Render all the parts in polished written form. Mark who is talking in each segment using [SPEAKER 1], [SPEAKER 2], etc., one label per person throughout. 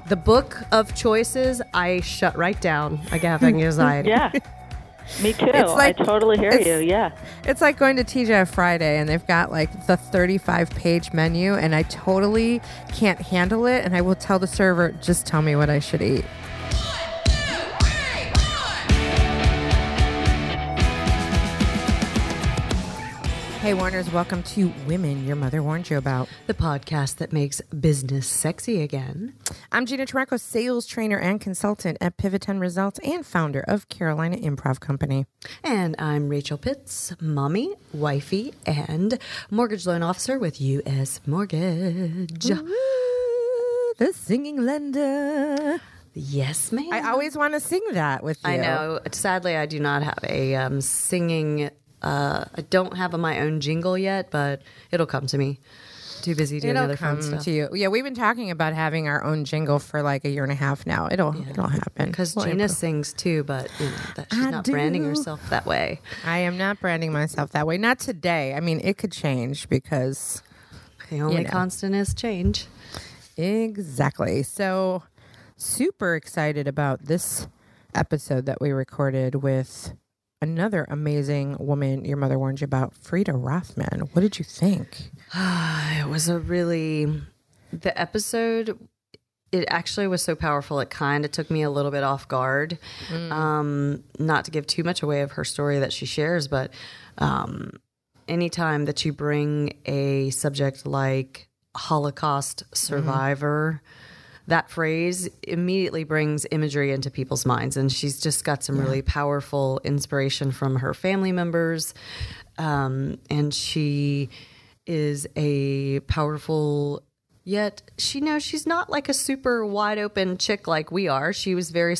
[SPEAKER 1] The book of choices, I shut right down. I have anxiety.
[SPEAKER 2] Yeah. Me too. I totally hear you. Yeah.
[SPEAKER 3] It's like going to TGI Friday and they've got like the 35-page menu and I totally can't handle it. And I will tell the server, just tell me what I should eat. Hey, Warners, welcome to Women Your Mother Warned You About,
[SPEAKER 1] The podcast that makes business sexy again.
[SPEAKER 3] I'm Gina Trimarco, sales trainer and consultant at Pivot10 Results and founder of Carolina Improv Company.
[SPEAKER 1] And I'm Rachel Pitts, mommy, wifey, and mortgage loan officer with U.S. Mortgage.
[SPEAKER 3] Ooh, the singing lender.
[SPEAKER 1] Yes, ma'am.
[SPEAKER 3] I always want to sing that with you.
[SPEAKER 1] I know. Sadly, I do not have a singing. I don't have my own jingle yet, but it'll come to me. Too busy doing other fun stuff.
[SPEAKER 3] To you. Yeah, we've been talking about having our own jingle for like a year and a half now. It'll happen.
[SPEAKER 1] Because Gina sings too, but you know that she's not branding herself that way.
[SPEAKER 3] I am not branding myself that way. Not today. I mean, it could change because
[SPEAKER 1] the only constant is change.
[SPEAKER 3] Exactly. So super excited about this episode that we recorded with another amazing woman your mother warned you about, Freida Rothman. What did you think?
[SPEAKER 1] It was the episode, it actually was so powerful, it kind of took me a little bit off guard. Not to give too much away of her story that she shares, but anytime that you bring a subject like Holocaust survivor, that phrase immediately brings imagery into people's minds. And she's just got some really powerful inspiration from her family members. And she is a powerful, yet she's not like a super wide open chick like we are. She was very,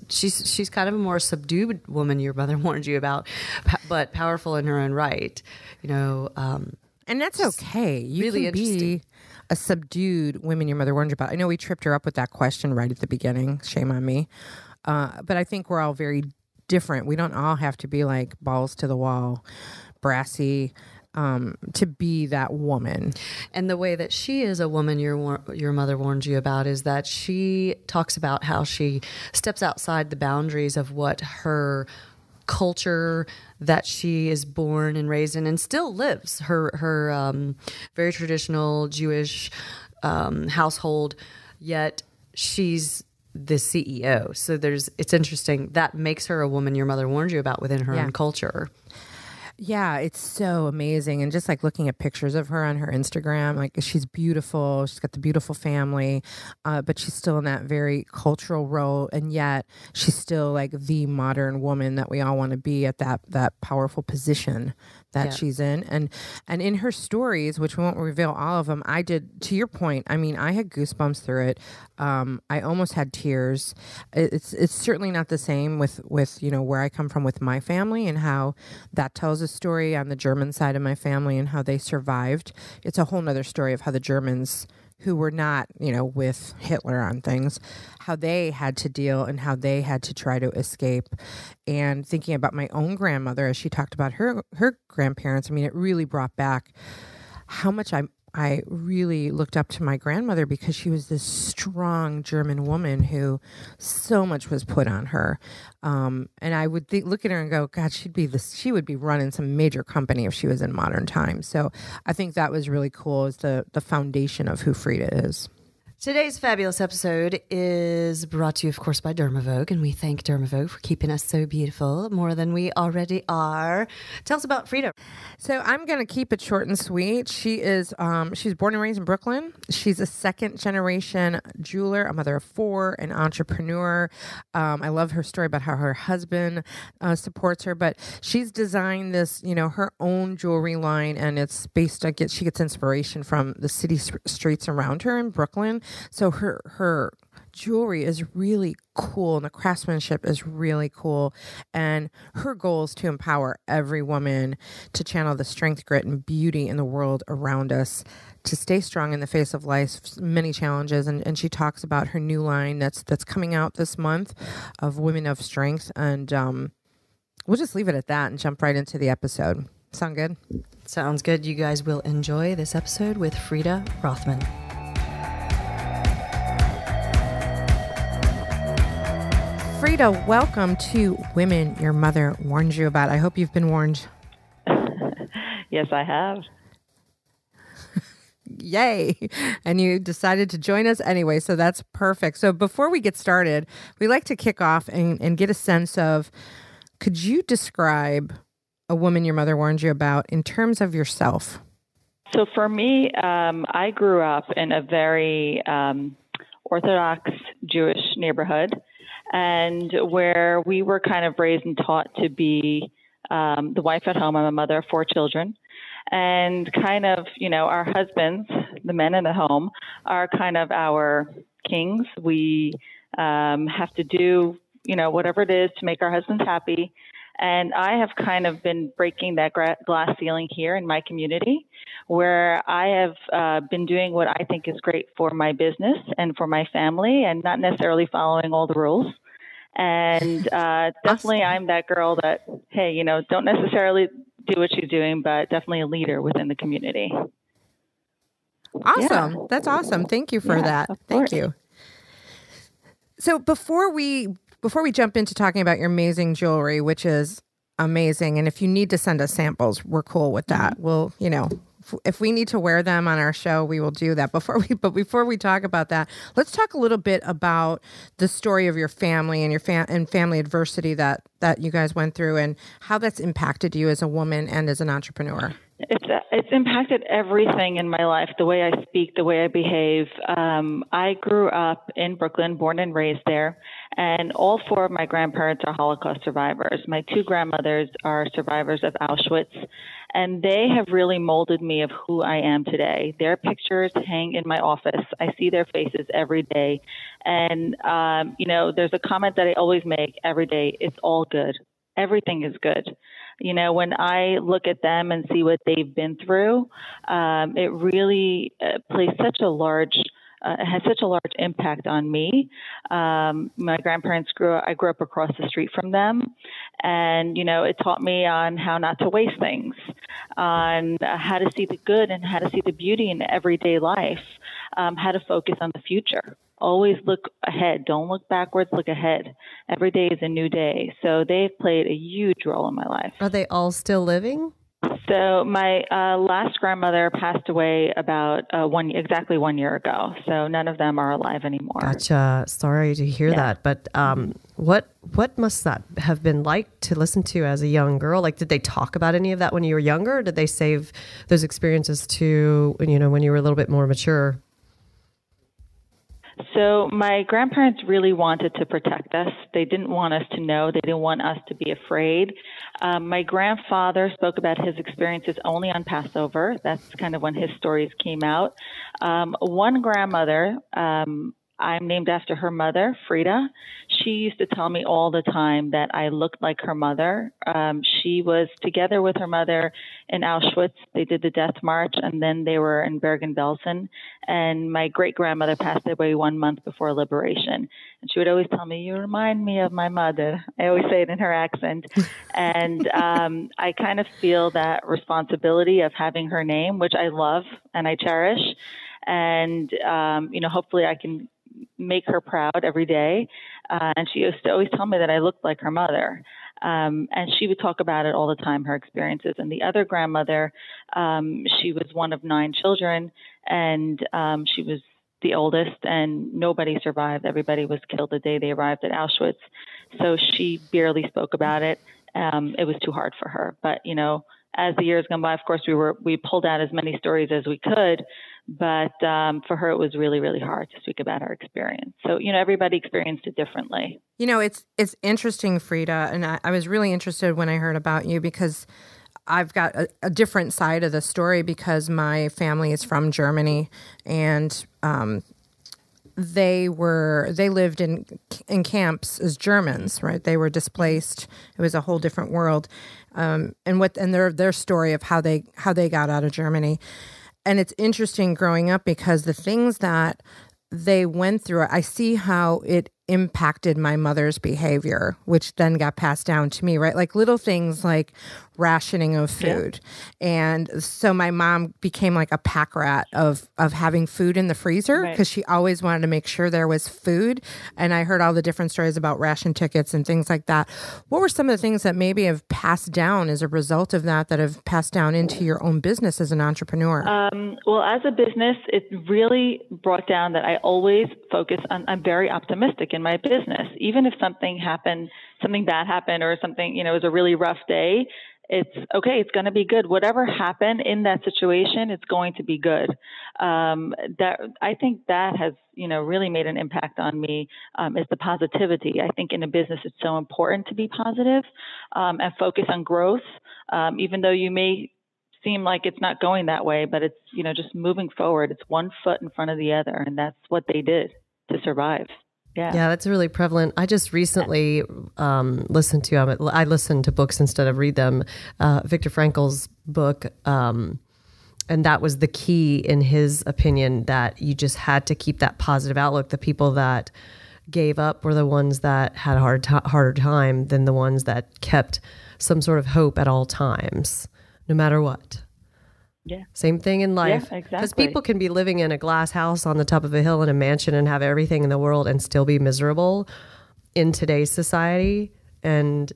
[SPEAKER 1] she's kind of a more subdued woman your mother warned you about, but powerful in her own right. And
[SPEAKER 3] that's okay. You
[SPEAKER 1] really
[SPEAKER 3] can
[SPEAKER 1] interesting.
[SPEAKER 3] Be a subdued women your mother warned you about. I know we tripped her up with that question right at the beginning. Shame on me. But I think we're all very different. We don't all have to be like balls to the wall, brassy, to be that woman.
[SPEAKER 1] And the way that she is a woman your mother warned you about is that she talks about how she steps outside the boundaries of what her culture that she is born and raised in and still lives, her very traditional Jewish household, yet she's the CEO. So it's interesting. That makes her a woman your mother warned you about within her own culture.
[SPEAKER 3] Yeah, it's so amazing. And just like looking at pictures of her on her Instagram, like she's beautiful. She's got the beautiful family, but she's still in that very cultural role. And yet she's still like the modern woman that we all want to be at that powerful position that she's in. And in her stories, which we won't reveal all of them, I did, to your point, I mean, I had goosebumps through it. I almost had tears. It's certainly not the same with where I come from with my family and how that tells a story on the German side of my family and how they survived. It's a whole nother story of how the Germans, who were not, with Hitler on things, how they had to deal and how they had to try to escape. And thinking about my own grandmother, as she talked about her grandparents, I mean, it really brought back how much I really looked up to my grandmother because she was this strong German woman who so much was put on her. And I would look at her and go, God, she would be running some major company if she was in modern times. So I think that was really cool, is the foundation of who Freida is.
[SPEAKER 1] Today's fabulous episode is brought to you, of course, by Dermavogue, and we thank Dermavogue for keeping us so beautiful, more than we already are. Tell us about Freida.
[SPEAKER 3] So I'm going to keep it short and sweet. She is, she's born and raised in Brooklyn. She's a second-generation jeweler, a mother of 4, an entrepreneur. I love her story about how her husband supports her, but she's designed this, her own jewelry line, and it's based on, she gets inspiration from the city streets around her in Brooklyn. So her jewelry is really cool and the craftsmanship is really cool. And her goal is to empower every woman to channel the strength, grit, and beauty in the world around us, to stay strong in the face of life's many challenges. And she talks about her new line that's coming out this month of Women of Strength. And we'll just leave it at that and jump right into the episode. Sound good?
[SPEAKER 1] Sounds good. You guys will enjoy this episode with Freida Rothman.
[SPEAKER 3] Freida, welcome to Women Your Mother Warned You About. I hope you've been warned.
[SPEAKER 2] Yes, I have.
[SPEAKER 3] Yay. And you decided to join us anyway, so that's perfect. So before we get started, we like to kick off and get a sense of, could you describe a woman your mother warned you about in terms of yourself?
[SPEAKER 2] So for me, I grew up in a very Orthodox Jewish neighborhood, and where we were kind of raised and taught to be the wife at home. I'm a mother of 4 children. And kind of, our husbands, the men in the home, are kind of our kings. We have to do, whatever it is to make our husbands happy. And I have kind of been breaking that glass ceiling here in my community, where I have been doing what I think is great for my business and for my family, and not necessarily following all the rules. And definitely I'm that girl that, hey, don't necessarily do what she's doing, but definitely a leader within the community.
[SPEAKER 3] Awesome. Yeah. That's awesome. Thank you for that. Thank you. So before we jump into talking about your amazing jewelry, which is amazing, and if you need to send us samples, we're cool with that. We'll, if we need to wear them on our show, we will do that. But before we talk about that, let's talk a little bit about the story of your family and your family adversity that you guys went through, and how that's impacted you as a woman and as an entrepreneur.
[SPEAKER 2] It's impacted everything in my life, the way I speak, the way I behave. I grew up in Brooklyn, born and raised there, and all 4 of my grandparents are Holocaust survivors. My 2 grandmothers are survivors of Auschwitz, and they have really molded me of who I am today. Their pictures hang in my office. I see their faces every day. And, there's a comment that I always make every day: it's all good. Everything is good. When I look at them and see what they've been through, it really plays such a large has such a large impact on me. My grandparents I grew up across the street from them, and it taught me on how not to waste things, on how to see the good and how to see the beauty in everyday life, how to focus on the future. Always look ahead. Don't look backwards, look ahead. Every day is a new day. So they've played a huge role in my life.
[SPEAKER 1] Are they all still living?
[SPEAKER 2] So my last grandmother passed away about exactly 1 year ago. So none of them are alive anymore.
[SPEAKER 1] Gotcha. Sorry to hear that. But what must that have been like to listen to as a young girl? Like, did they talk about any of that when you were younger? Or did they save those experiences to, when you were a little bit more mature?
[SPEAKER 2] So my grandparents really wanted to protect us. They didn't want us to know. They didn't want us to be afraid. My grandfather spoke about his experiences only on Passover. That's kind of when his stories came out. One grandmother, I'm named after her mother, Freida. She used to tell me all the time that I looked like her mother. She was together with her mother in Auschwitz. They did the death march, and then they were in Bergen-Belsen. And my great-grandmother passed away 1 month before liberation. And she would always tell me, "You remind me of my mother." I always say it in her accent. And I kind of feel that responsibility of having her name, which I love and I cherish. And, hopefully I can make her proud every day. And she used to always tell me that I looked like her mother. And she would talk about it all the time, her experiences. And the other grandmother, she was one of 9 children, and she was the oldest, and nobody survived. Everybody was killed the day they arrived at Auschwitz. So she barely spoke about it. It was too hard for her. But, as the years gone by, of course, we pulled out as many stories as we could. But for her, it was really, really hard to speak about her experience. So, everybody experienced it differently.
[SPEAKER 3] It's interesting, Freida, and I was really interested when I heard about you, because I've got a different side of the story, because my family is from Germany, and they lived in camps as Germans, right? They were displaced. It was a whole different world, and their story of how they got out of Germany. And it's interesting growing up, because the things that they went through, I see how it impacted my mother's behavior, which then got passed down to me, right? Like little things like rationing of food. And so my mom became like a pack rat of having food in the freezer because she always wanted to make sure there was food. And I heard all the different stories about ration tickets and things like that. What were some of the things that maybe have passed down as a result of that have passed down into your own business as an entrepreneur?
[SPEAKER 2] Well, as a business, it really brought down that I always focus on, I'm very optimistic in my business. Even if something bad happened or something, it was a really rough day, it's okay. It's going to be good. Whatever happened in that situation, it's going to be good. I think that has, really made an impact on me, is the positivity. I think in a business, it's so important to be positive, and focus on growth. Even though you may seem like it's not going that way, but it's, just moving forward. It's one foot in front of the other. And that's what they did to survive. Yeah,
[SPEAKER 4] that's really prevalent. I just recently listened to, I listen to books instead of read them, Viktor Frankl's book. And that was the key in his opinion, that you just had to keep that positive outlook. The people that gave up were the ones that had a harder time than the ones that kept some sort of hope at all times, no matter what.
[SPEAKER 2] Yeah.
[SPEAKER 4] Same thing in life.
[SPEAKER 2] Yeah, exactly.
[SPEAKER 4] Because people can be living in a glass house on the top of a hill in a mansion and have everything in the world and still be miserable in today's society. And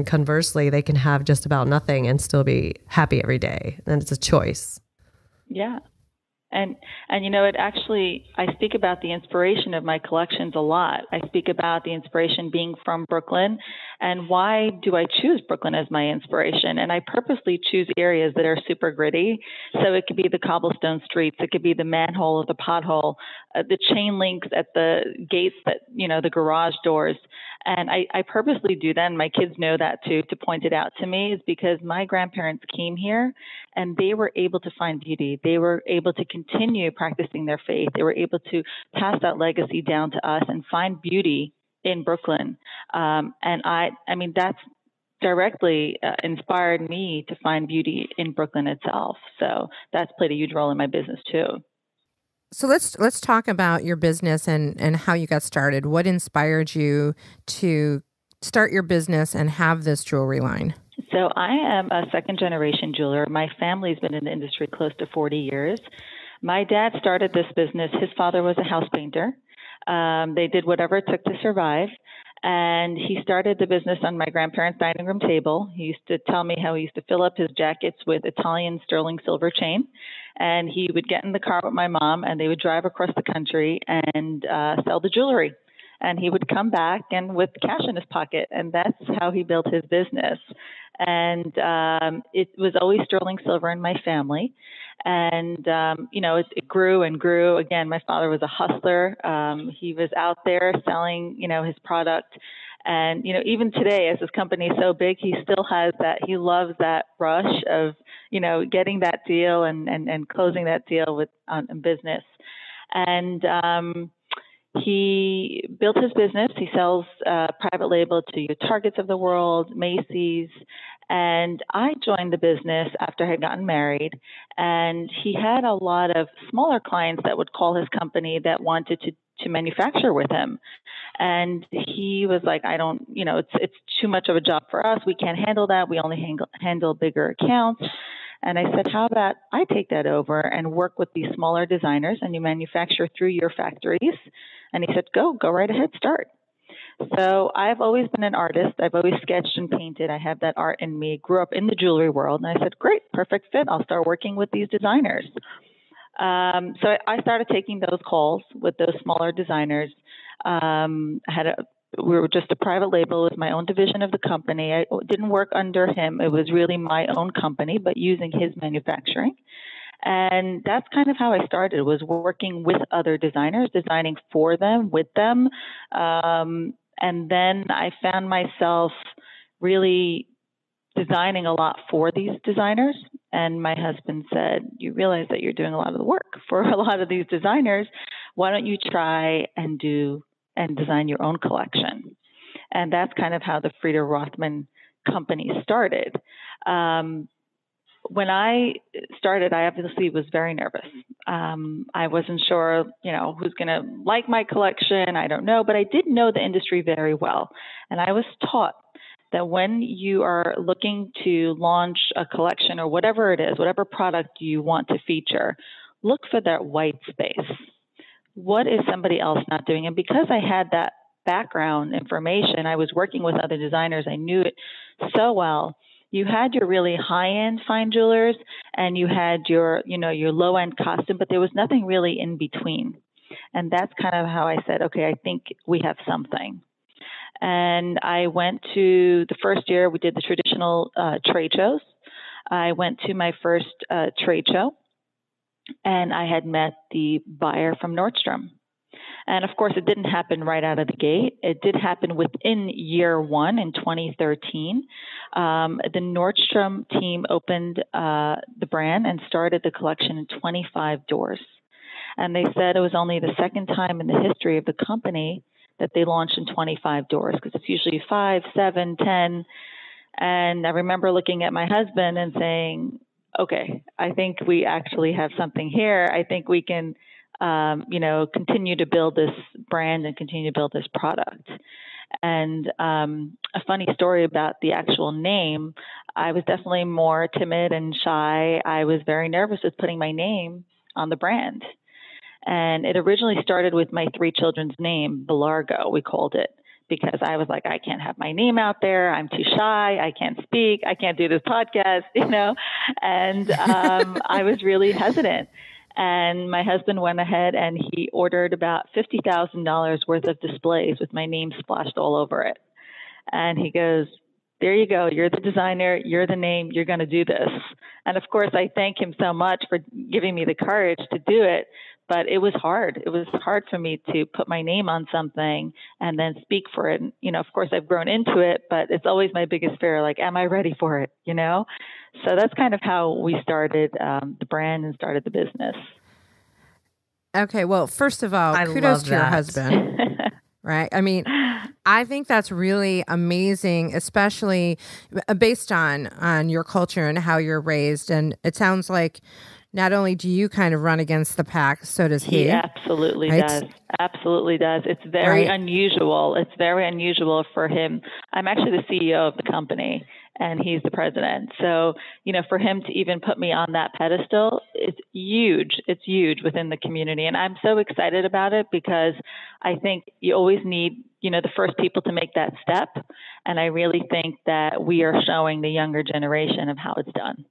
[SPEAKER 4] conversely, they can have just about nothing and still be happy every day. And it's a choice.
[SPEAKER 2] Yeah. And it actually, I speak about the inspiration of my collections a lot. I speak about the inspiration being from Brooklyn, and why do I choose Brooklyn as my inspiration? And I purposely choose areas that are super gritty. So it could be the cobblestone streets, it could be the manhole or the pothole, the chain links at the gates, that, the garage doors. And I purposely do that, and my kids know that too, to point it out to me, is because my grandparents came here and they were able to find beauty. They were able to continue practicing their faith. They were able to pass that legacy down to us and find beauty in Brooklyn. And I mean, that's directly inspired me to find beauty in Brooklyn itself. So that's played a huge role in my business too.
[SPEAKER 3] So let's talk about your business and how you got started. What inspired you to start your business and have this jewelry line?
[SPEAKER 2] So I am a second-generation jeweler. My family's been in the industry close to 40 years. My dad started this business. His father was a house painter. They did whatever it took to survive. And he started the business on my grandparents' dining room table. He used to tell me how he used to fill up his jackets with Italian sterling silver chain. And he would get in the car with my mom, and they would drive across the country and sell the jewelry. And he would come back and with cash in his pocket. And that's how he built his business. And it was always sterling silver in my family. And, it grew and grew. Again, my father was a hustler. He was out there selling, his product. And, even today, as his company is so big, he still has that. He loves that rush of, getting that deal and closing that deal with on business. And he built his business. He sells private label to your Targets of the world, Macy's. And I joined the business after I had gotten married. And he had a lot of smaller clients that would call his company that wanted to manufacture with him. And he was like, I don't, it's too much of a job for us. We can't handle that. We only handle bigger accounts. And I said, how about I take that over and work with these smaller designers, and you manufacture through your factories? And he said, go right ahead, start. So I've always been an artist. I've always sketched and painted. I have that art in me. Grew up in the jewelry world. And I said, great, perfect fit. I'll start working with these designers. So I started taking those calls with those smaller designers. We were just a private label. It was my own division of the company. I didn't work under him. It was really my own company, but using his manufacturing. And that's kind of how I started, was working with other designers, designing for them, with them. And then I found myself really designing a lot for these designers. And my husband said, you realize that you're doing a lot of the work for a lot of these designers. Why don't you try and design your own collection? And that's kind of how the Freida Rothman company started. When I started, I obviously was very nervous. I wasn't sure, who's going to like my collection. I don't know, but I did know the industry very well. And I was taught that when you are looking to launch a collection or whatever it is, whatever product you want to feature, look for that white space. What is somebody else not doing? And because I had that background information, I was working with other designers, I knew it so well. You had your really high-end fine jewelers and you had your low-end costume, but there was nothing really in between. And that's kind of how I said, okay, I think we have something. And I went to the first year, we did the traditional trade shows. I went to my first trade show, and I had met the buyer from Nordstrom. And of course, it didn't happen right out of the gate. It did happen within year one in 2013. The Nordstrom team opened the brand and started the collection in 25 doors. And they said it was only the second time in the history of the company that they launched in 25 doors, because it's usually 5, 7, 10. And I remember looking at my husband and saying, okay, I think we actually have something here. I think we can, continue to build this brand and continue to build this product. And a funny story about the actual name, I was definitely more timid and shy. I was very nervous with putting my name on the brand. And it originally started with my 3 children's name, Belargo, we called it, because I was like, I can't have my name out there. I'm too shy. I can't speak. I can't do this podcast, And I was really hesitant. And my husband went ahead and he ordered about $50,000 worth of displays with my name splashed all over it. And he goes, there you go. You're the designer. You're the name. You're going to do this. And of course, I thank him so much for giving me the courage to do it. But it was hard. It was hard for me to put my name on something and then speak for it. And, of course, I've grown into it, but it's always my biggest fear. Like, am I ready for it? So that's kind of how we started the brand and started the business.
[SPEAKER 3] Okay. Well, first of all, kudos to your husband. Right. I mean, I think that's really amazing, especially based on your culture and how you're raised. And it sounds like not only do you kind of run against the pack, so does he.
[SPEAKER 2] He absolutely does. Absolutely does. It's very unusual. It's very unusual for him. I'm actually the CEO of the company and he's the president. So, for him to even put me on that pedestal, it's huge. It's huge within the community. And I'm so excited about it because I think you always need, the first people to make that step. And I really think that we are showing the younger generation of how it's done.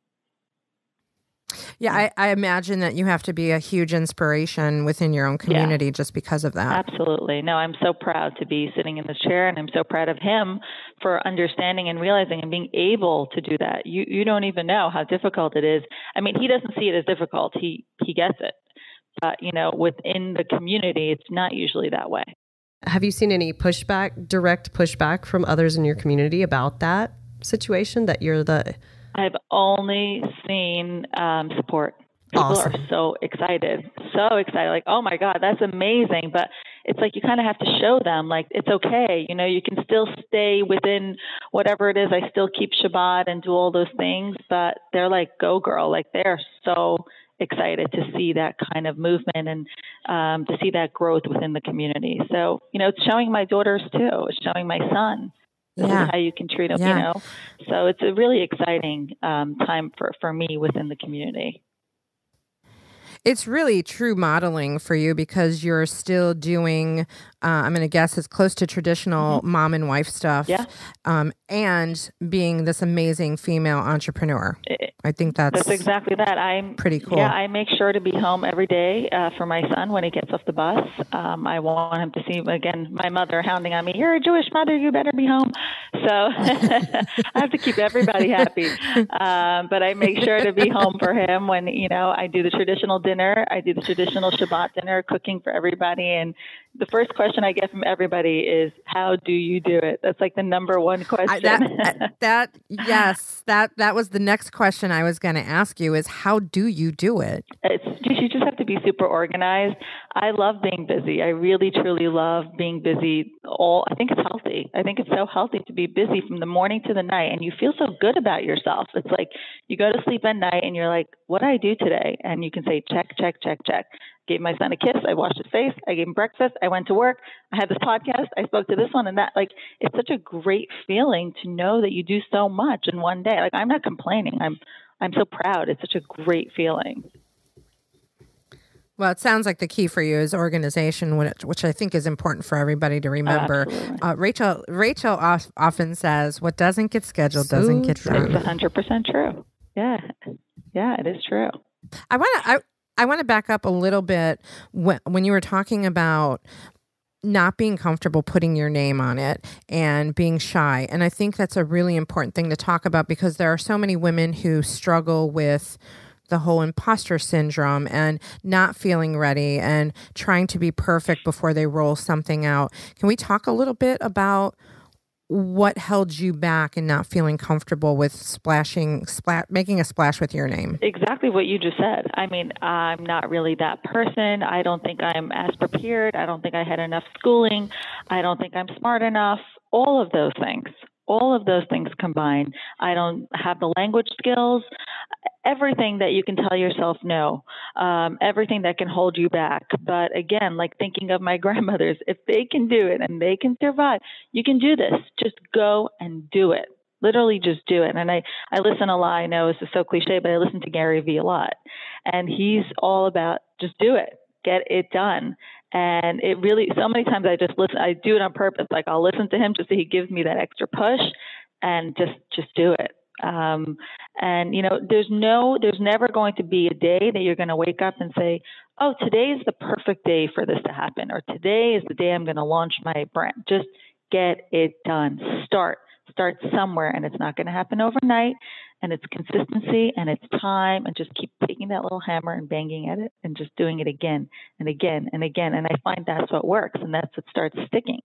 [SPEAKER 3] Yeah, I imagine that you have to be a huge inspiration within your own community just because of that.
[SPEAKER 2] Absolutely. No, I'm so proud to be sitting in this chair, and I'm so proud of him for understanding and realizing and being able to do that. You don't even know how difficult it is. I mean, he doesn't see it as difficult. He gets it. But, within the community, it's not usually that way.
[SPEAKER 4] Have you seen any direct pushback from others in your community about that situation, that you're the...
[SPEAKER 2] I've only seen support. People
[SPEAKER 4] Awesome.
[SPEAKER 2] are so excited, like, oh my God, that's amazing. But it's like, you kind of have to show them, like, it's okay. You can still stay within whatever it is. I still keep Shabbat and do all those things, but they're like, go girl. Like, they're so excited to see that kind of movement and to see that growth within the community. So, it's showing my daughters too. It's showing my son. This is how you can treat them, So it's a really exciting time for me within the community.
[SPEAKER 3] It's really true modeling for you because you're still doing, I'm going to guess it's close to traditional mom and wife stuff.
[SPEAKER 2] Yeah.
[SPEAKER 3] And being this amazing female entrepreneur. I think that's
[SPEAKER 2] exactly that. I'm
[SPEAKER 3] pretty cool.
[SPEAKER 2] Yeah, I make sure to be home every day for my son when he gets off the bus. I want him to see, again, my mother hounding on me, you're a Jewish mother, you better be home. So I have to keep everybody happy. But I make sure to be home for him when, I do the traditional dinner. I do the traditional Shabbat dinner, cooking for everybody. And the first question I get from everybody is, how do you do it? That's like the number one question.
[SPEAKER 3] That was the next question I was going to ask you is, how do you do it?
[SPEAKER 2] You just have to be super organized. I love being busy. I really, truly love being busy I think it's healthy. I think it's so healthy to be busy from the morning to the night, and you feel so good about yourself. It's like you go to sleep at night and you're like, what did I do today? And you can say, check, check, check, check. Gave my son a kiss. I washed his face. I gave him breakfast. I went to work. I had this podcast. I spoke to this one and that. Like, it's such a great feeling to know that you do so much in one day. Like, I'm not complaining. I'm so proud. It's such a great feeling.
[SPEAKER 3] Well, it sounds like the key for you is organization, which I think is important for everybody to remember. Rachel often says, what doesn't get scheduled doesn't get done.
[SPEAKER 2] It's 100% true. Yeah, it is true.
[SPEAKER 3] I want to back up a little bit when you were talking about not being comfortable putting your name on it and being shy. And I think that's a really important thing to talk about, because there are so many women who struggle with the whole imposter syndrome and not feeling ready and trying to be perfect before they roll something out. Can we talk a little bit about what held you back and not feeling comfortable with making a splash with your name?
[SPEAKER 2] Exactly what you just said. I mean, I'm not really that person. I don't think I'm as prepared. I don't think I had enough schooling. I don't think I'm smart enough. All of those things combined. I don't have the language skills. Everything that you can tell yourself no, everything that can hold you back. But again, like thinking of my grandmothers, if they can do it and they can survive, you can do this. Just go and do it. Literally just do it. And I listen a lot. I know this is so cliche, but I listen to Gary Vee a lot. And he's all about just do it, get it done. And it really, so many times I just listen, I do it on purpose. Like I'll listen to him just so he gives me that extra push and just do it. And you know, there's never going to be a day that you're going to wake up and say, oh, today is the perfect day for this to happen. Or today is the day I'm going to launch my brand. Just get it done. Start somewhere, and it's not going to happen overnight. And it's consistency and it's time, and just keep taking that little hammer and banging at it and just doing it again and again and again. And I find that's what works, and that's what starts sticking.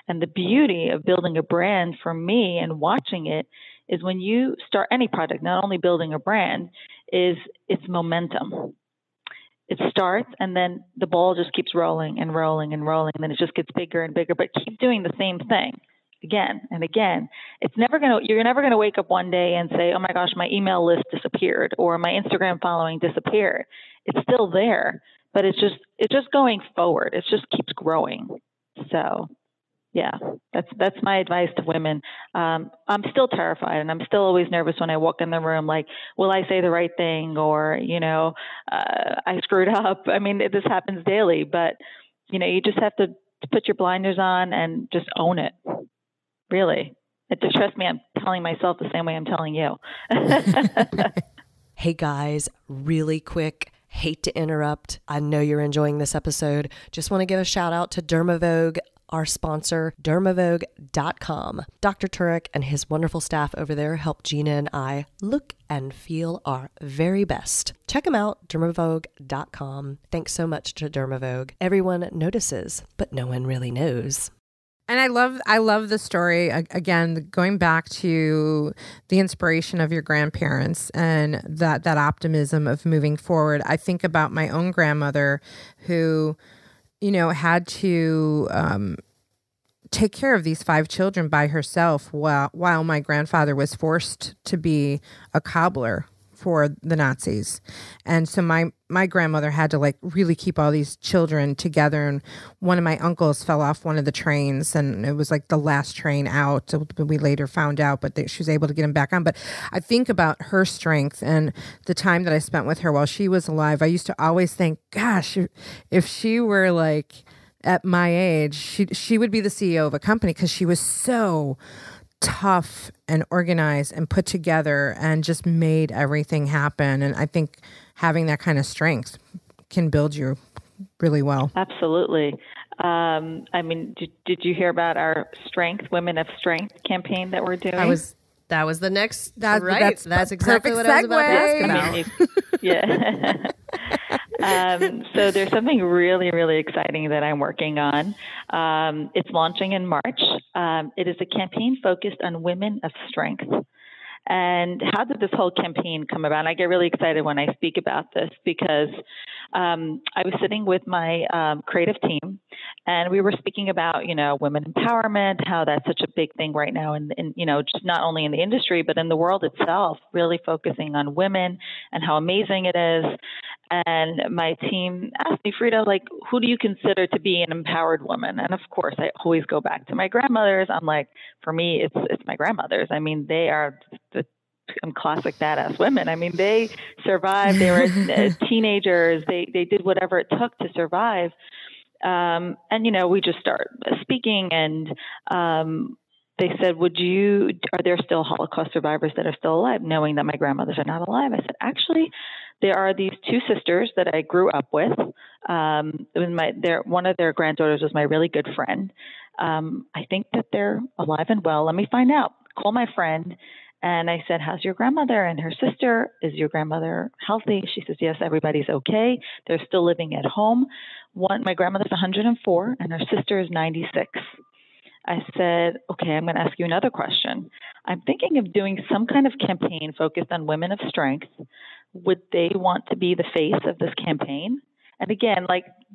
[SPEAKER 2] And the beauty of building a brand for me and watching it is when you start any project, not only building a brand, is it's momentum. It starts and then the ball just keeps rolling and rolling and rolling, and then it just gets bigger and bigger, but keep doing the same thing again and again. You're never going to wake up one day and say, oh my gosh, my email list disappeared or my Instagram following disappeared. It's still there, but it's just going forward. It just keeps growing. So yeah, that's my advice to women. I'm still terrified, and I'm still always nervous when I walk in the room. Like, will I say the right thing? Or, I screwed up. I mean, this happens daily, but you just have to put your blinders on and just own it. Really, trust me, I'm telling myself the same way I'm telling you.
[SPEAKER 4] Hey guys, really quick. Hate to interrupt. I know you're enjoying this episode. Just want to give a shout out to Dermavogue, our sponsor, dermavogue.com. Dr. Turek and his wonderful staff over there help Gina and I look and feel our very best. Check them out, dermavogue.com. Thanks so much to Dermavogue. Everyone notices, but no one really knows.
[SPEAKER 3] And I love the story, again, going back to the inspiration of your grandparents and that optimism of moving forward. I think about my own grandmother who had to take care of these 5 children by herself while my grandfather was forced to be a cobbler for the Nazis. And so my grandmother had to really keep all these children together. And one of my uncles fell off one of the trains, and it was the last train out. So we later found out, but she was able to get him back on. But I think about her strength and the time that I spent with her while she was alive. I used to always think, gosh, if she were at my age, she would be the CEO of a company, because she was so tough and organized and put together and just made everything happen. And I think having that kind of strength can build you really well.
[SPEAKER 2] Absolutely. I mean, did you hear about our Women of Strength campaign that we're doing?
[SPEAKER 4] That was the next,
[SPEAKER 3] right?
[SPEAKER 4] That's exactly what I was about to ask about.
[SPEAKER 2] Yeah. So there's something really, really exciting that I'm working on. It's launching in March. It is a campaign focused on women of strength. And how did this whole campaign come about? And I get really excited when I speak about this because I was sitting with my creative team, and we were speaking about, women empowerment, how that's such a big thing right now, and just not only in the industry, but in the world itself, really focusing on women and how amazing it is. And my team asked me, Freida, who do you consider to be an empowered woman? And of course, I always go back to my grandmothers. I'm like, for me, it's my grandmothers. I mean, they are the classic badass women. I mean, they survived. They were teenagers. They did whatever it took to survive. And we just start speaking, and they said, are there still Holocaust survivors that are still alive, knowing that my grandmothers are not alive? I said, actually, there are these two sisters that I grew up with. One of their granddaughters was my really good friend. I think that they're alive and well. Let me find out. Call my friend. And I said, how's your grandmother and her sister? Is your grandmother healthy? She says, yes, everybody's okay. They're still living at home. My grandmother's 104 and her sister is 96. I said, okay, I'm going to ask you another question. I'm thinking of doing some kind of campaign focused on women of strength. Would they want to be the face of this campaign? And again,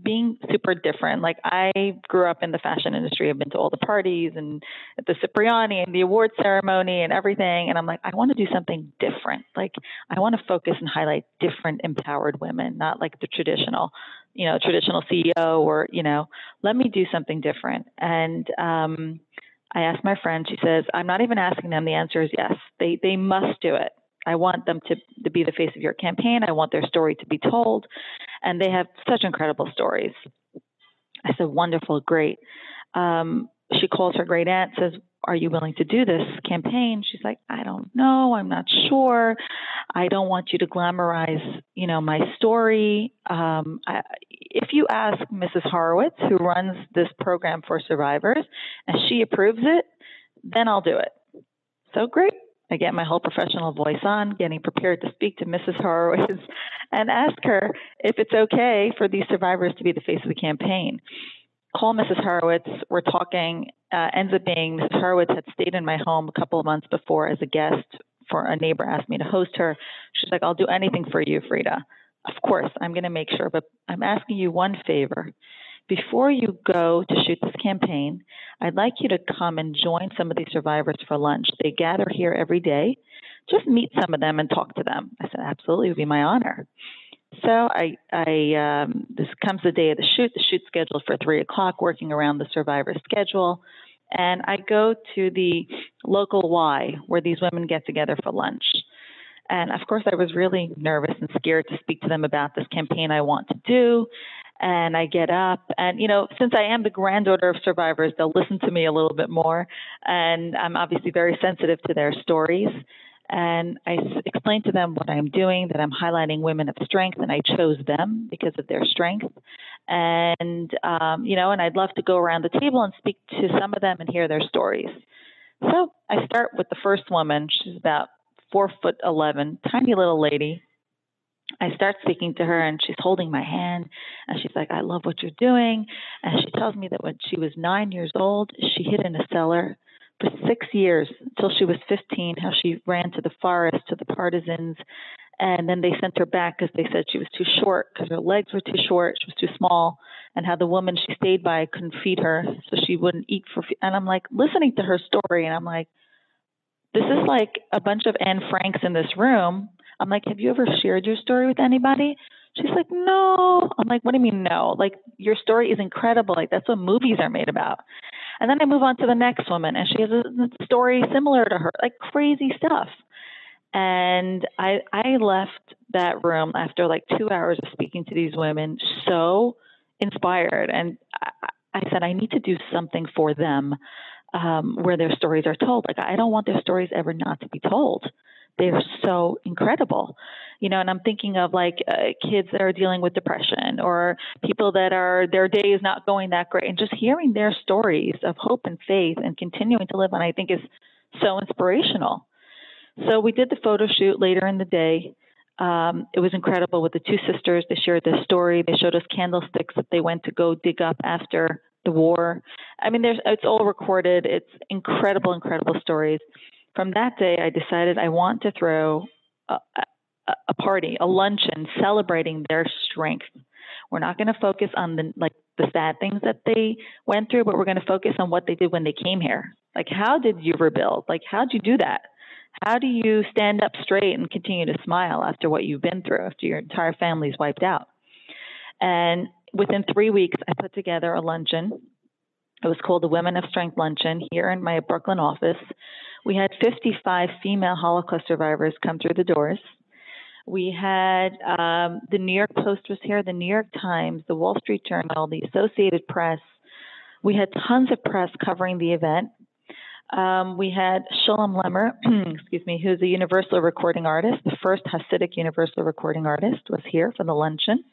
[SPEAKER 2] being super different. I grew up in the fashion industry. I've been to all the parties and at the Cipriani and the award ceremony and everything. And I'm like, I want to do something different. I want to focus and highlight different empowered women, not like the traditional CEO or, let me do something different. And I asked my friend, she says, I'm not even asking them. The answer is yes. They must do it. I want them to be the face of your campaign. I want their story to be told. And they have such incredible stories. I said, wonderful, great. She calls her great aunt, says, are you willing to do this campaign? She's like, I don't know. I'm not sure. I don't want you to glamorize, my story. If you ask Mrs. Horowitz, who runs this program for survivors, and she approves it, then I'll do it. So great. I get my whole professional voice on, getting prepared to speak to Mrs. Horowitz and ask her if it's okay for these survivors to be the face of the campaign. Call Mrs. Horowitz. We're talking, ends up being Mrs. Horowitz had stayed in my home a couple of months before as a guest for a neighbor asked me to host her. She's like, I'll do anything for you, Freida. Of course, I'm going to make sure, but I'm asking you one favor. Before you go to shoot this campaign, I'd like you to come and join some of these survivors for lunch. They gather here every day. Just meet some of them and talk to them. I said, absolutely, it would be my honor. So this comes the day of the shoot. The shoot's scheduled for 3:00, working around the survivor's schedule. And I go to the local Y where these women get together for lunch. And of course, I was really nervous and scared to speak to them about this campaign I want to do. And I get up and, since I am the granddaughter of survivors, they'll listen to me a little bit more. And I'm obviously very sensitive to their stories. And I explained to them what I'm doing, that I'm highlighting women of strength, and I chose them because of their strength. And, and I'd love to go around the table and speak to some of them and hear their stories. So I start with the first woman. She's about 4'11", tiny little lady. I start speaking to her, and she's holding my hand, and she's like, I love what you're doing. And she tells me that when she was 9 years old, she hid in a cellar for 6 years until she was 15, how she ran to the forest, to the partisans, and then they sent her back because they said she was too short, because her legs were too short, she was too small, and how the woman she stayed by couldn't feed her, so she wouldn't eat and I'm like listening to her story, and I'm like, this is like a bunch of Anne Franks in this room. I'm like, have you ever shared your story with anybody? She's like, no. I'm like, what do you mean no? Your story is incredible. That's what movies are made about. And then I move on to the next woman, and she has a story similar to her, crazy stuff. And I left that room after 2 hours of speaking to these women so inspired. And I said, I need to do something for them where their stories are told. I don't want their stories ever not to be told. They're so incredible, and I'm thinking of kids that are dealing with depression or people that their day is not going that great, and just hearing their stories of hope and faith and continuing to live on, I think is so inspirational. So we did the photo shoot later in the day. It was incredible with the two sisters. They shared their story. They showed us candlesticks that they went to go dig up after the war. I mean, it's all recorded. It's incredible, incredible stories. from that day, I decided I want to throw a party, a luncheon celebrating their strength. We're not going to focus on the sad things that they went through, but we're going to focus on what they did when they came here. Like, how did you rebuild? Like, how did you do that? How do you stand up straight and continue to smile after what you've been through, after your entire family's wiped out? And within 3 weeks, I put together a luncheon. It was called the Women of Strength Luncheon here in my Brooklyn office. We had 55 female Holocaust survivors come through the doors. We had the New York Post was here, the New York Times, the Wall Street Journal, the Associated Press. We had tons of press covering the event. We had Shalom Lemmer, who's a universal recording artist. The first Hasidic universal recording artist was here for the luncheon.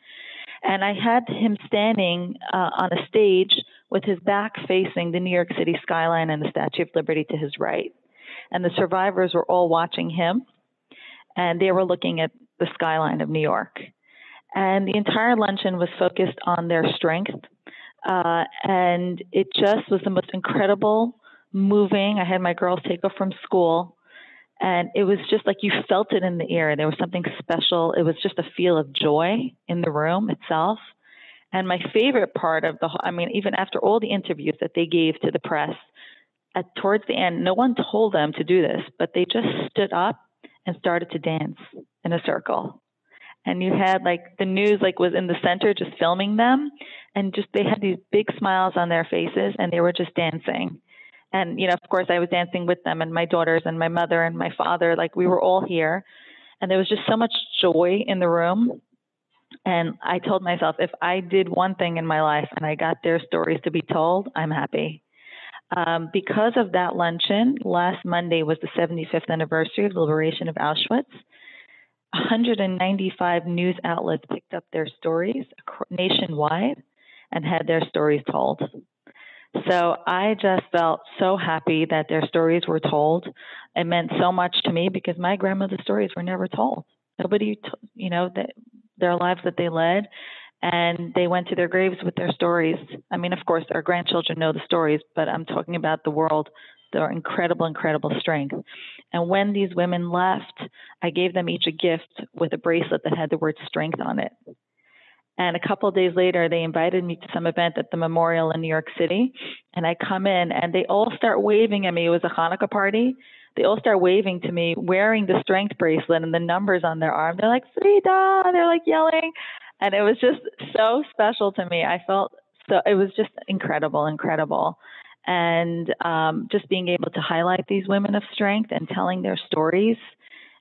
[SPEAKER 2] And I had him standing on a stage with his back facing the New York City skyline and the Statue of Liberty to his right. And the survivors were all watching him, and they were looking at the skyline of New York. And the entire luncheon was focused on their strength. And it just was the most incredible, moving. I had my girls take off from school, and it was just like you felt it in the air. There was something special. It was just a feel of joy in the room itself. And my favorite part of even after all the interviews that they gave to the press, towards the end, no one told them to do this, but they just stood up and started to dance in a circle. And you had the news was in the center just filming them, and just they had these big smiles on their faces, and they were just dancing. And, of course, I was dancing with them, and my daughters and my mother and my father, we were all here. And there was just so much joy in the room. And I told myself, if I did one thing in my life and I got their stories to be told, I'm happy. Because of that luncheon, last Monday was the 75th anniversary of the liberation of Auschwitz. 195 news outlets picked up their stories nationwide and had their stories told. So I just felt so happy that their stories were told. It meant so much to me because my grandmother's stories were never told. Nobody, their lives that they led, and they went to their graves with their stories. I mean, of course, our grandchildren know the stories, but I'm talking about the world, their incredible, incredible strength. And when these women left, I gave them each a gift with a bracelet that had the word strength on it. And a couple of days later, they invited me to some event at the memorial in New York City. And I come in, and they all start waving at me. It was a Hanukkah party. They all start waving to me, wearing the strength bracelet and the numbers on their arm. They're like, Freida! They're yelling. And it was just so special to me. I felt it was just incredible. And just being able to highlight these women of strength and telling their stories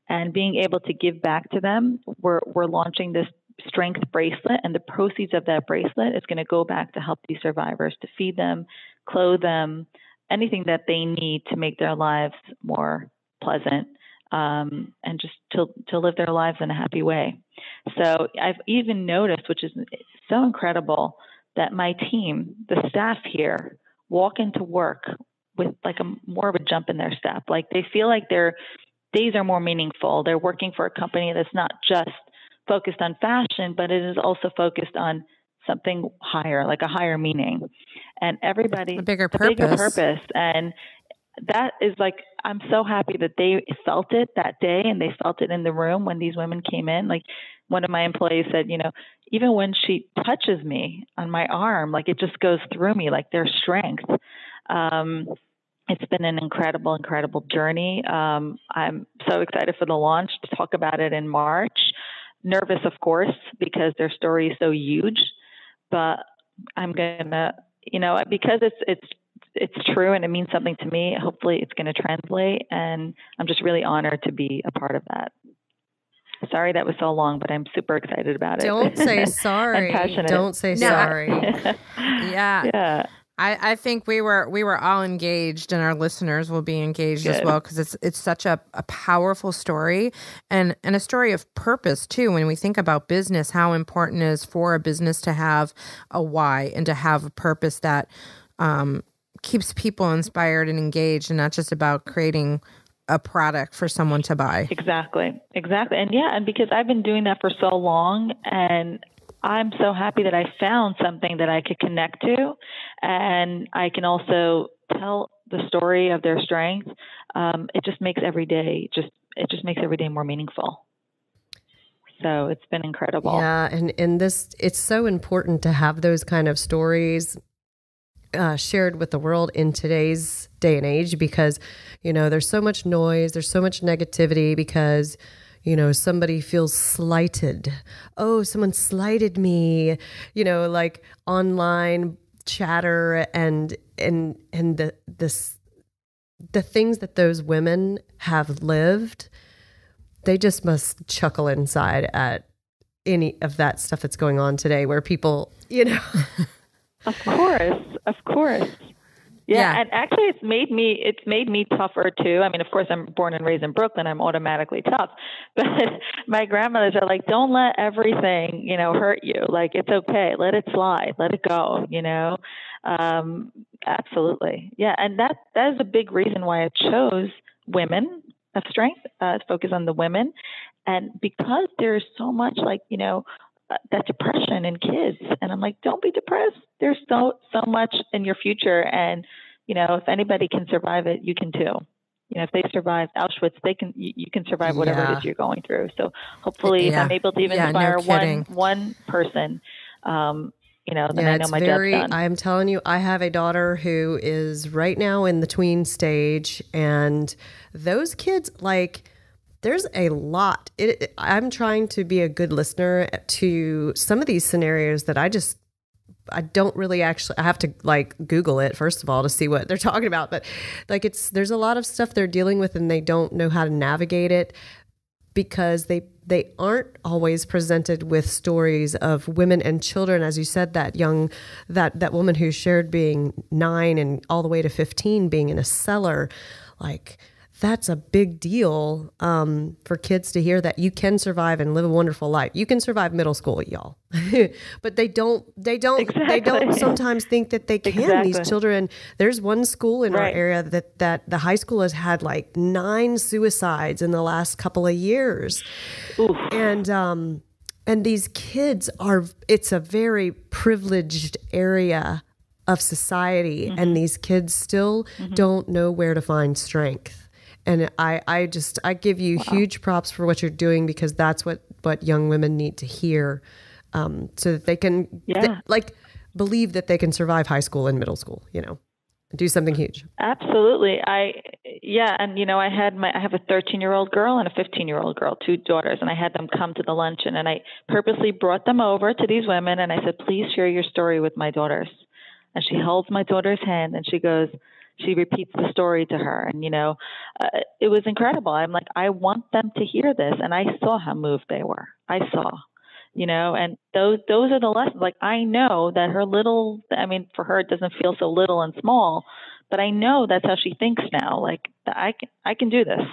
[SPEAKER 2] and being able to give back to them. We're launching this strength bracelet, and the proceeds of that bracelet is going to go back to help these survivors, to feed them, clothe them, anything that they need to make their lives more pleasant, and just to live their lives in a happy way. So I've even noticed, which is so incredible, that my team, the staff here, walk into work with more of a jump in their step. They feel like their days are more meaningful. They're working for a company that's not just focused on fashion, but it is also focused on something higher, a higher meaning. And everybody,
[SPEAKER 3] a bigger purpose.
[SPEAKER 2] And that is I'm so happy that they felt it that day, and they felt it in the room when these women came in. One of my employees said, even when she touches me on my arm, it just goes through me, their strength. It's been an incredible, incredible journey. I'm so excited for the launch, to talk about it in March. Nervous, of course, because their story is so huge, but I'm gonna, because it's true and it means something to me. Hopefully, it's going to translate, and I'm just really honored to be a part of that. Sorry that was so long, but I'm super excited about it.
[SPEAKER 4] Don't say sorry. Don't say sorry.
[SPEAKER 3] Yeah. I think we were all engaged, and our listeners will be engaged as well, because it's such a powerful story, and a story of purpose too. When we think about business, how important it is for a business to have a why and to have a purpose that keeps people inspired and engaged, and not just about creating a product for someone to buy.
[SPEAKER 2] Exactly. And because I've been doing that for so long, and I'm so happy that I found something that I could connect to and I can also tell the story of their strength, it just makes every day makes every day more meaningful. So it's been incredible.
[SPEAKER 4] Yeah, and this, it's so important to have those kind of stories shared with the world in today's day and age, because, you know, there's so much noise, there's so much negativity because, you know, somebody feels slighted. Oh, someone slighted me, you know, like online chatter and the things that those women have lived, they just must chuckle inside at any of that stuff that's going on today, where people, you know.
[SPEAKER 2] Of course. Yeah, and actually it's made me tougher too. I mean, of course, I'm born and raised in Brooklyn. I'm automatically tough. But my grandmothers are like, don't let everything, you know, hurt you. Like, it's okay. Let it slide. Let it go, you know? Absolutely. Yeah, and that is a big reason why I chose women of strength, to focus on the women. And because there's so much, like, you know, that depression in kids. And I'm like, don't be depressed. There's so much in your future. And, you know, if anybody can survive it, you can too. You know, if they survived Auschwitz, you can survive whatever it is you're going through. So hopefully if I'm able to even inspire one person, you know, then I know my job's done.
[SPEAKER 4] I'm telling you, I have a daughter who is right now in the tween stage, and those kids, like, there's a lot. I'm trying to be a good listener to some of these scenarios that I don't really actually, I have to like Google it first of all to see what they're talking about. But like, there's a lot of stuff they're dealing with and they don't know how to navigate it, because they aren't always presented with stories of women and children. As you said, that woman who shared being 9 and all the way to 15 being in a cellar, like, that's a big deal for kids to hear that you can survive and live a wonderful life. You can survive middle school, y'all. But they don't sometimes think that they can. Exactly. These children, there's one school in our area that the high school has had like 9 suicides in the last couple of years. Oof. And these kids it's a very privileged area of society, mm-hmm. and these kids still mm-hmm. don't know where to find strength. And I give you huge props for what you're doing, because that's what young women need to hear, so that they can believe that they can survive high school and middle school, you know, do something huge.
[SPEAKER 2] Absolutely. And you know, I have a 13-year-old girl and a 15-year-old girl, 2 daughters, and I had them come to the luncheon, and I purposely brought them over to these women, and I said, please share your story with my daughters. And she holds my daughter's hand and she repeats the story to her. And, you know, it was incredible. I'm like, I want them to hear this. And I saw how moved they were. I saw, you know, and those are the lessons. Like, I know that for her, it doesn't feel so little and small, but I know that's how she thinks now. Like, I can do this.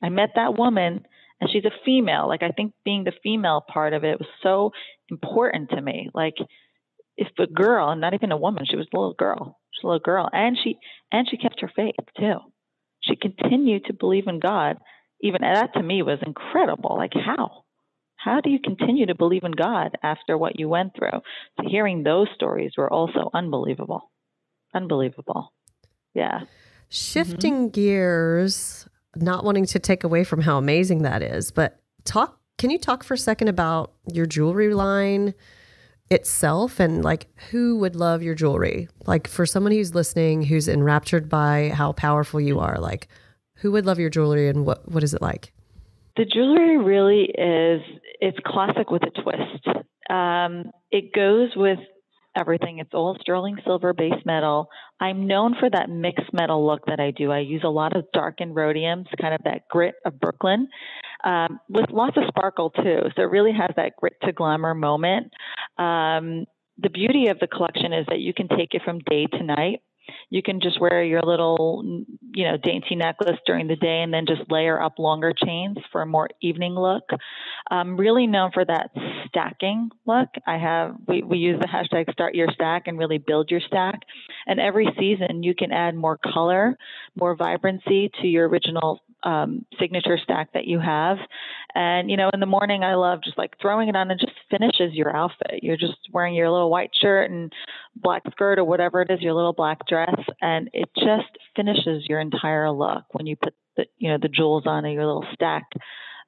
[SPEAKER 2] I met that woman, and she's a female. Like, I think being the female part of it was so important to me. Like, if a girl, and not even a woman, she was a little girl. She's a little girl, and she kept her faith too. She continued to believe in God. Even that to me was incredible. Like, how do you continue to believe in God after what you went through? So hearing those stories were also unbelievable. Yeah.
[SPEAKER 4] Shifting gears, not wanting to take away from how amazing that is, but can you talk for a second about your jewelry line itself, and like, who would love your jewelry? Like, for someone who's listening, who's enraptured by how powerful you are, like, who would love your jewelry, and what is it like?
[SPEAKER 2] The jewelry really it's classic with a twist. It goes with everything. It's all sterling silver base metal. I'm known for that mixed metal look that I do. I use a lot of darkened rhodiums, kind of that grit of Brooklyn, with lots of sparkle too. So it really has that grit to glamour moment. The beauty of the collection is that you can take it from day to night. You can just wear your little, you know, dainty necklace during the day and then just layer up longer chains for a more evening look. I'm really known for that stacking look. We use the hashtag start your stack and really build your stack. And every season you can add more color, more vibrancy to your original signature stack that you have. And, you know, in the morning, I love just like throwing it on and just finishes your outfit. You're just wearing your little white shirt and black skirt or whatever it is, your little black dress. And it just finishes your entire look when you put the jewels on your little stack.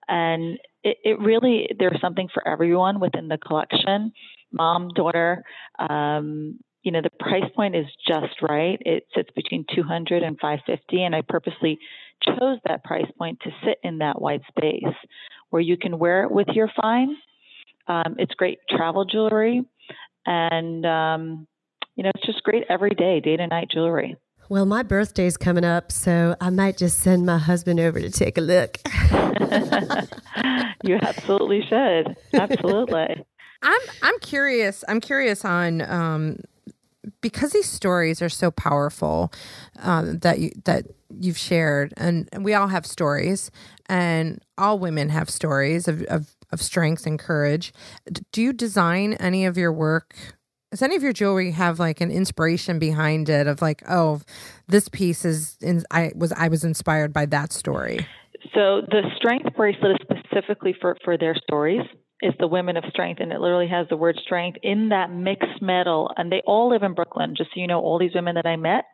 [SPEAKER 2] And it really, there's something for everyone within the collection, mom, daughter. The price point is just right. It sits between $200 and $550, and I purposely chose that price point to sit in that white space where you can wear it with your fine. It's great travel jewelry, and it's just great everyday, day to night jewelry.
[SPEAKER 4] Well, my birthday's coming up, so I might just send my husband over to take a look.
[SPEAKER 2] You absolutely should. Absolutely.
[SPEAKER 3] I'm curious. I'm curious on because these stories are so powerful that you've shared, and we all have stories, and all women have stories of strength and courage. Do you design any of your work? Does any of your jewelry have like an inspiration behind it of like, oh, this piece I was inspired by that story?
[SPEAKER 2] So the strength bracelet is specifically for their stories. It's the Women of Strength, and it literally has the word strength in that mixed metal. And they all live in Brooklyn. Just so you know, all these women that I met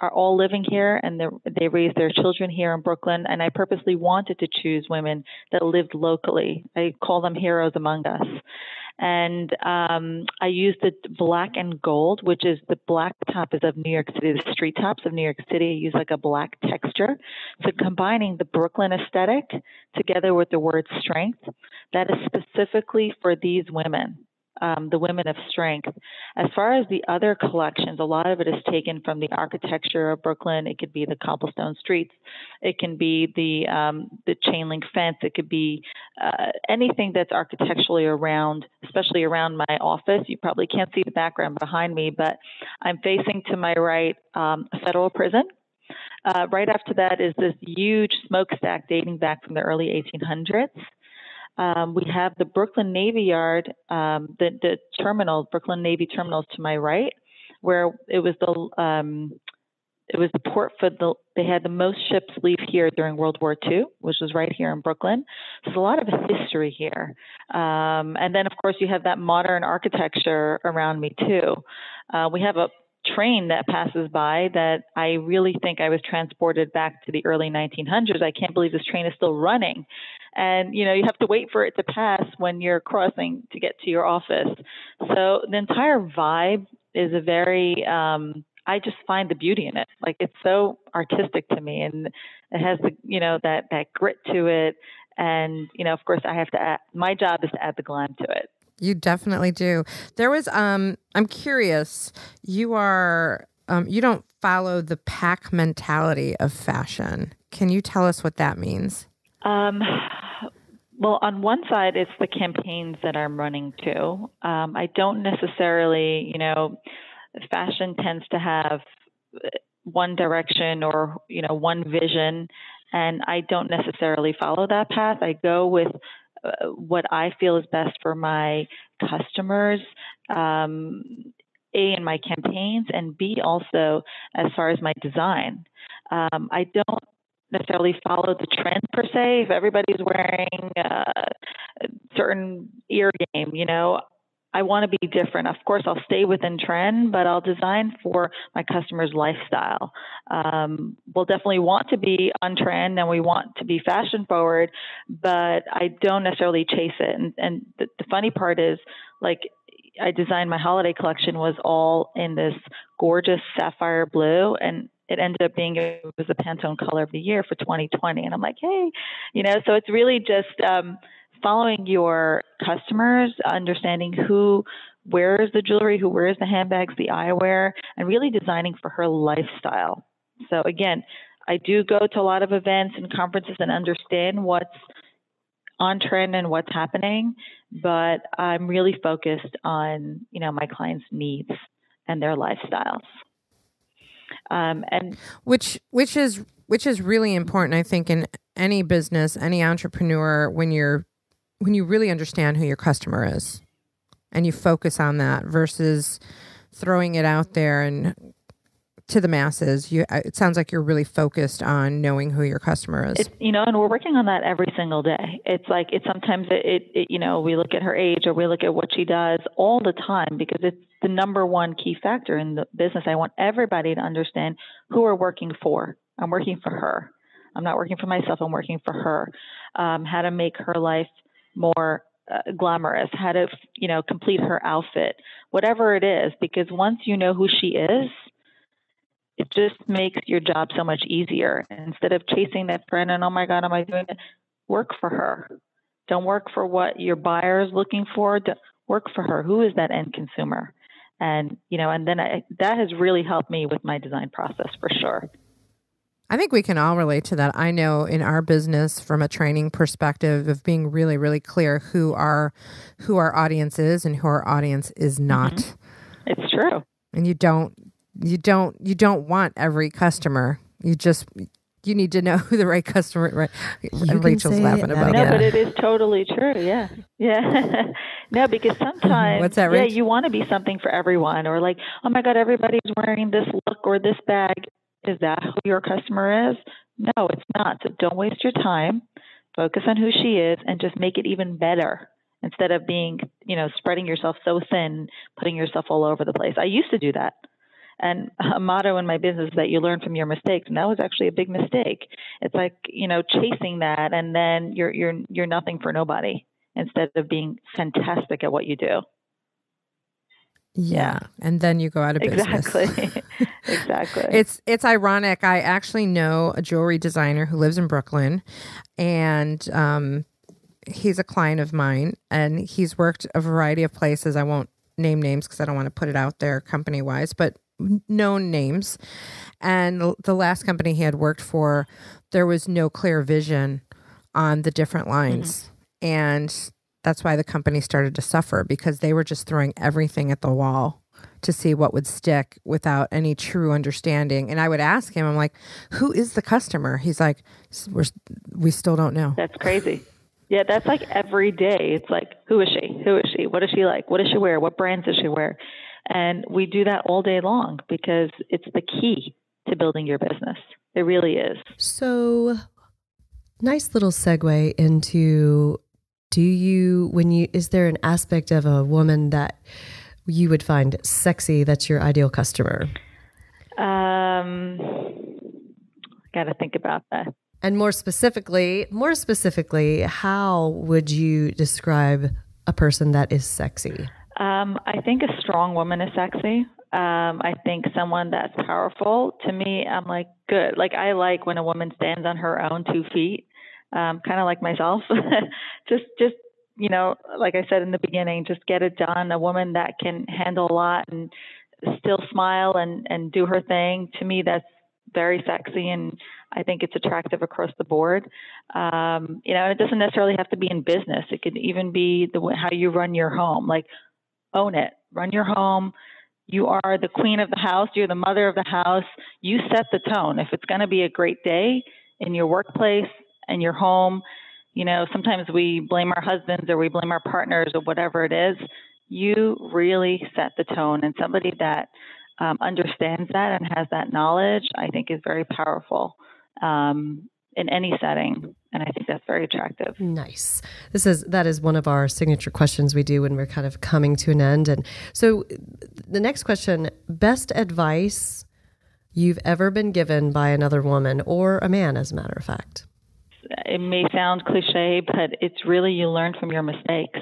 [SPEAKER 2] are all living here, and they raise their children here in Brooklyn. And I purposely wanted to choose women that lived locally. I call them heroes among us. And I used the black and gold, which is the black top is of New York City. The street tops of New York City use like a black texture. So combining the Brooklyn aesthetic together with the word strength, that is specifically for these women, the Women of Strength. As far as the other collections, a lot of it is taken from the architecture of Brooklyn. It could be the cobblestone streets. It can be the chain link fence. It could be anything that's architecturally around, especially around my office. You probably can't see the background behind me, but I'm facing to my right a federal prison. Right after that is this huge smokestack dating back from the early 1800s. We have the Brooklyn Navy Yard, the terminal, Brooklyn Navy terminals to my right, where it was the port they had the most ships leave here during World War II, which was right here in Brooklyn. So there's a lot of history here. And then, of course, you have that modern architecture around me, too. We have a train that passes by that I really think I was transported back to the early 1900s. I can't believe this train is still running. And, you have to wait for it to pass when you're crossing to get to your office. So the entire vibe is a very, I just find the beauty in it. Like, it's so artistic to me, and it has that grit to it. And, of course I have to add, my job is to add the glam to it.
[SPEAKER 3] You definitely do. There was, I'm curious, you don't follow the pack mentality of fashion. Can you tell us what that means?
[SPEAKER 2] Well, on one side, it's the campaigns that I'm running too. I don't necessarily, fashion tends to have one direction or, one vision, and I don't necessarily follow that path. I go with what I feel is best for my customers, A, in my campaigns, and B, also as far as my design. I don't necessarily follow the trend per se. If everybody's wearing a certain ear game, I want to be different. Of course, I'll stay within trend, but I'll design for my customer's lifestyle. We'll definitely want to be on trend, and we want to be fashion forward, but I don't necessarily chase it. And the funny part is, like, I designed my holiday collection was all in this gorgeous sapphire blue, and it ended up being, it was the Pantone color of the year for 2020. And I'm like, hey, so it's really just following your customers, understanding who wears the jewelry, who wears the handbags, the eyewear, and really designing for her lifestyle. So again, I do go to a lot of events and conferences and understand what's on trend and what's happening, but I'm really focused on, my clients' needs and their lifestyles. And
[SPEAKER 3] which is really important, I think, in any business, any entrepreneur, when you really understand who your customer is and you focus on that versus throwing it out there and to the masses. It sounds like you're really focused on knowing who your customer is.
[SPEAKER 2] And we're working on that every single day. It's like, sometimes we look at her age or we look at what she does all the time, because it's the number one key factor in the business. I want everybody to understand who we're working for. I'm working for her. I'm not working for myself. I'm working for her. How to make her life more glamorous, how to, complete her outfit, whatever it is, because once you know who she is, it just makes your job so much easier. Instead of chasing that friend and, oh my God, am I doing it? Work for her. Don't work for what your buyer is looking for. Work for her. Who is that end consumer? And, and then that has really helped me with my design process for sure.
[SPEAKER 3] I think we can all relate to that. I know in our business, from a training perspective, of being really, really clear who our audience is and who our audience is not.
[SPEAKER 2] Mm-hmm. It's true.
[SPEAKER 3] And you don't want every customer. You need to know who the right customer. Right? Rachel's laughing about
[SPEAKER 2] that.
[SPEAKER 3] that.
[SPEAKER 2] No, but it is totally true. Yeah. No, because sometimes,
[SPEAKER 3] what's that, Rach?
[SPEAKER 2] You want to be something for everyone, or like, oh my God, everybody's wearing this look or this bag. Is that who your customer is? No, it's not. So don't waste your time. Focus on who she is and just make it even better, instead of being, spreading yourself so thin, putting yourself all over the place. I used to do that. And a motto in my business is that you learn from your mistakes. And that was actually a big mistake. It's like, chasing that, and then you're nothing for nobody, instead of being fantastic at what you do.
[SPEAKER 3] Yeah. And then you go out of business.
[SPEAKER 2] Exactly. Exactly.
[SPEAKER 3] It's ironic. I actually know a jewelry designer who lives in Brooklyn, and he's a client of mine, and he's worked a variety of places. I won't name names because I don't want to put it out there company wise, but known names. And the last company he had worked for, there was no clear vision on the different lines. Mm-hmm. And that's why the company started to suffer, because they were just throwing everything at the wall to see what would stick without any true understanding. And I would ask him, I'm like, who is the customer? He's like, we still don't know.
[SPEAKER 2] That's crazy. Yeah, that's like every day. It's like, who is she? Who is she? What does she like? What does she wear? What brands does she wear? And we do that all day long, because it's the key to building your business. It really is.
[SPEAKER 4] So, nice little segue into, is there an aspect of a woman that you would find sexy that's your ideal customer?
[SPEAKER 2] Got to think about that.
[SPEAKER 4] And more specifically, how would you describe a person that is sexy?
[SPEAKER 2] I think a strong woman is sexy. I think someone that's powerful. To me, I'm like, good. Like, I like when a woman stands on her own 2 feet, kind of like myself. just, like I said in the beginning, just get it done. A woman that can handle a lot and still smile and do her thing. To me, that's very sexy, and I think it's attractive across the board. And it doesn't necessarily have to be in business. It could even be how you run your home. Like, own it. Run your home. You are the queen of the house. You're the mother of the house. You set the tone. If it's going to be a great day in your workplace and your home, sometimes we blame our husbands or we blame our partners or whatever it is. You really set the tone, and somebody that understands that and has that knowledge, I think, is very powerful in any setting. And I think that's very attractive.
[SPEAKER 4] Nice. That is one of our signature questions we do when we're kind of coming to an end. And so the next question, best advice you've ever been given by another woman or a man, as a matter of fact.
[SPEAKER 2] It may sound cliche, but it's really, you learn from your mistakes.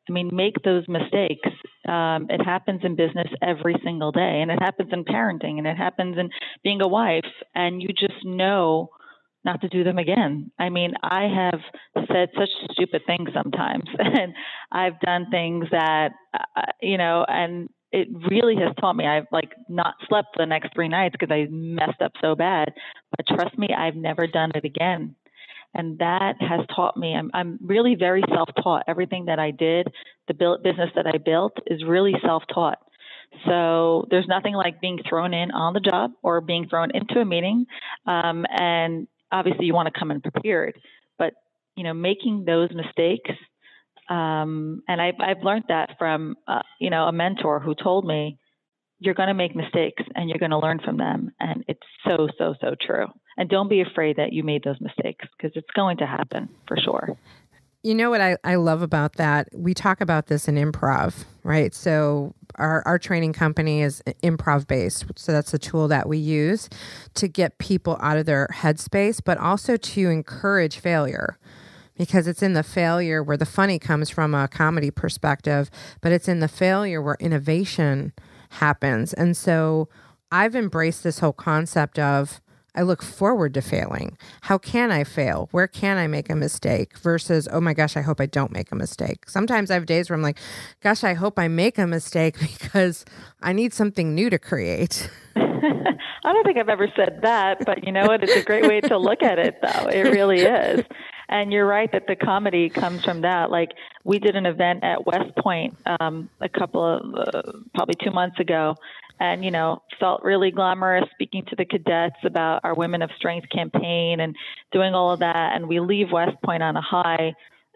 [SPEAKER 2] I mean, make those mistakes. It happens in business every single day, and it happens in parenting, and it happens in being a wife, and you just know not to do them again. I mean, I have said such stupid things sometimes, and I've done things that, and it really has taught me. I've not slept the next 3 nights because I messed up so bad, but trust me, I've never done it again. And that has taught me, I'm really very self-taught. Everything that I did, the business that I built is really self-taught. So there's nothing like being thrown in on the job or being thrown into a meeting. And obviously you want to come in prepared, but making those mistakes. And I've learned that from, a mentor who told me, you're going to make mistakes and you're going to learn from them. And it's so, so, so true. And don't be afraid that you made those mistakes, because it's going to happen for sure.
[SPEAKER 3] You know what I love about that? We talk about this in improv, right? So our training company is improv based. So that's a tool that we use to get people out of their headspace, but also to encourage failure, because it's in the failure where the funny comes from a comedy perspective, but it's in the failure where innovation happens. And so I've embraced this whole concept of, I look forward to failing. How can I fail? Where can I make a mistake? Versus, oh my gosh, I hope I don't make a mistake. Sometimes I have days where I'm like, gosh, I hope I make a mistake because I need something new to create.
[SPEAKER 2] I don't think I've ever said that, but you know what? It's a great way to look at it, though. It really is. And you're right that the comedy comes from that. Like, we did an event at West Point a couple of, probably 2 months ago, and, you know, felt really glamorous speaking to the cadets about our Women of Strength campaign and doing all of that. And we leave West Point on a high,